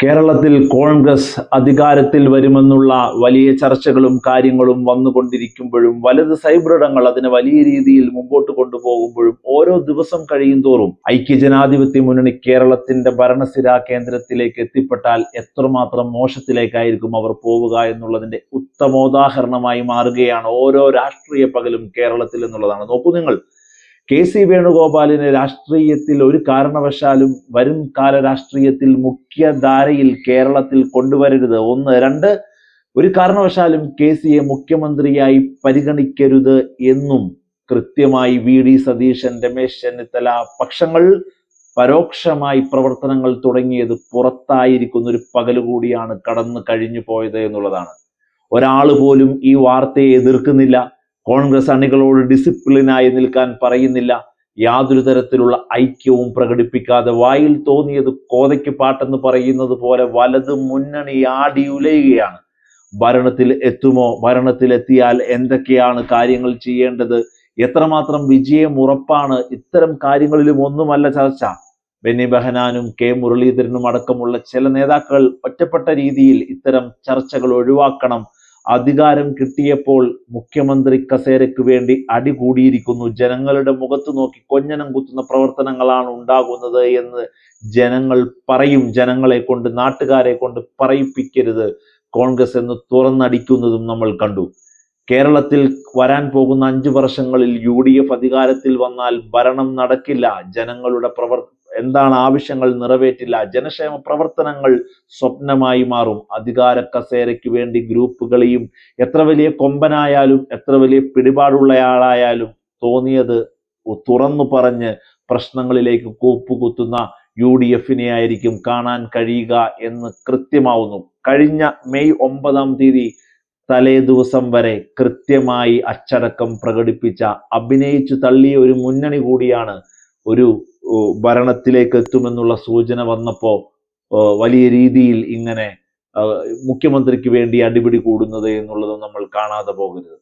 കേരളത്തിൽ കോൺഗ്രസ് അധികാരത്തിൽ വരുമെന്നുള്ള വലിയ ചർച്ചകളും കാര്യങ്ങളും വന്നുകൊണ്ടിരിക്കുമ്പോഴും വലത് സൈബ്രിടങ്ങൾ അതിനെ വലിയ രീതിയിൽ മുമ്പോട്ട് കൊണ്ടുപോകുമ്പോഴും ഓരോ ദിവസം കഴിയും തോറും ഐക്യജനാധിപത്യ മുന്നണി കേരളത്തിന്റെ ഭരണസിരാ കേന്ദ്രത്തിലേക്ക് എത്തിപ്പെട്ടാൽ എത്രമാത്രം മോശത്തിലേക്കായിരിക്കും അവർ പോവുക എന്നുള്ളതിന്റെ ഉത്തമോദാഹരണമായി മാറുകയാണ് ഓരോ രാഷ്ട്രീയ പകലും കേരളത്തിൽ എന്നുള്ളതാണ്. നോക്കൂ നിങ്ങൾ, കെ.സി. വേണുഗോപാലിനെ രാഷ്ട്രീയത്തിൽ ഒരു കാരണവശാലും വരും കാല രാഷ്ട്രീയത്തിൽ മുഖ്യധാരയിൽ കേരളത്തിൽ കൊണ്ടുവരരുത്. ഒന്ന്. രണ്ട്, ഒരു കാരണവശാലും കെ.സിയെ മുഖ്യമന്ത്രിയായി പരിഗണിക്കരുത് എന്നും കൃത്യമായി വി.ഡി. സതീശൻ, രമേശ് ചെന്നിത്തല പക്ഷങ്ങൾ പരോക്ഷമായി പ്രവർത്തനങ്ങൾ തുടങ്ങിയത് പുറത്തായിരിക്കുന്ന ഒരു പകലുകൂടിയാണ് കടന്നു കഴിഞ്ഞു പോയത് എന്നുള്ളതാണ്. ഒരാൾ പോലും ഈ വാർത്തയെ എതിർക്കുന്നില്ല. കോൺഗ്രസ് അണികളോട് ഡിസിപ്ലിനായി നിൽക്കാൻ പറയുന്നില്ല. യാതൊരു തരത്തിലുള്ള ഐക്യവും പ്രകടിപ്പിക്കാതെ വായിൽ തോന്നിയത് കോതയ്ക്ക് പാട്ടെന്ന് പറയുന്നത് പോലെ വലത് മുന്നണി ആടി ഉലയുകയാണ്. ഭരണത്തിൽ എത്തുമോ, ഭരണത്തിലെത്തിയാൽ എന്തൊക്കെയാണ് കാര്യങ്ങൾ ചെയ്യേണ്ടത്, എത്രമാത്രം വിജയം ഉറപ്പാണ്, ഇത്തരം കാര്യങ്ങളിലും ഒന്നുമല്ല ചർച്ച. ബെന്നി ബെഹനാനും കെ മുരളീധരനും അടക്കമുള്ള ചില നേതാക്കൾ ഒറ്റപ്പെട്ട രീതിയിൽ ഇത്തരം ചർച്ചകൾ ഒഴിവാക്കണം. അധികാരം കിട്ടിയപ്പോൾ മുഖ്യമന്ത്രി കസേരയ്ക്ക് വേണ്ടി അടികൂടിയിരിക്കുന്നു, ജനങ്ങളുടെ മുഖത്ത് നോക്കി കൊഞ്ഞനം കുത്തുന്ന പ്രവർത്തനങ്ങളാണ് ഉണ്ടാകുന്നത് എന്ന് ജനങ്ങൾ പറയും. ജനങ്ങളെ കൊണ്ട്, നാട്ടുകാരെ കൊണ്ട് പറയിപ്പിക്കരുത് കോൺഗ്രസ് എന്ന് തുറന്നടിക്കുന്നതും നമ്മൾ കണ്ടു. കേരളത്തിൽ വരാൻ പോകുന്ന 5 വർഷങ്ങളിൽ UDF അധികാരത്തിൽ വന്നാൽ ഭരണം നടക്കില്ല, ജനങ്ങളുടെ എന്താണ് ആവശ്യങ്ങൾ നിറവേറ്റില്ല, ജനക്ഷേമ പ്രവർത്തനങ്ങൾ സ്വപ്നമായി മാറും. അധികാര കസേരയ്ക്ക് വേണ്ടി ഗ്രൂപ്പുകളെയും എത്ര വലിയ കൊമ്പനായാലും എത്ര വലിയ പിടിപാടുള്ളയാളായാലും തോന്നിയത് തുറന്നു പറഞ്ഞ് പ്രശ്നങ്ങളിലേക്ക് കൂപ്പുകുത്തുന്ന UDF-നെ ആയിരിക്കും കാണാൻ കഴിയുക എന്ന് കൃത്യമാവുന്നു. കഴിഞ്ഞ മെയ് 9-ാം തീയതി തലേ ദിവസം വരെ കൃത്യമായി അച്ചടക്കം പ്രകടിപ്പിച്ച, അഭിനയിച്ചു തള്ളിയ ഒരു മുന്നണി കൂടിയാണ് ഒരു ഭരണത്തിലേക്ക് എത്തുമെന്നുള്ള സൂചന വന്നപ്പോൾ വലിയ രീതിയിൽ ഇങ്ങനെ മുഖ്യമന്ത്രിക്ക് വേണ്ടി അടിപിടി കൂടുന്നത് എന്നുള്ളത് നമ്മൾ കാണാതെ പോകരുത്.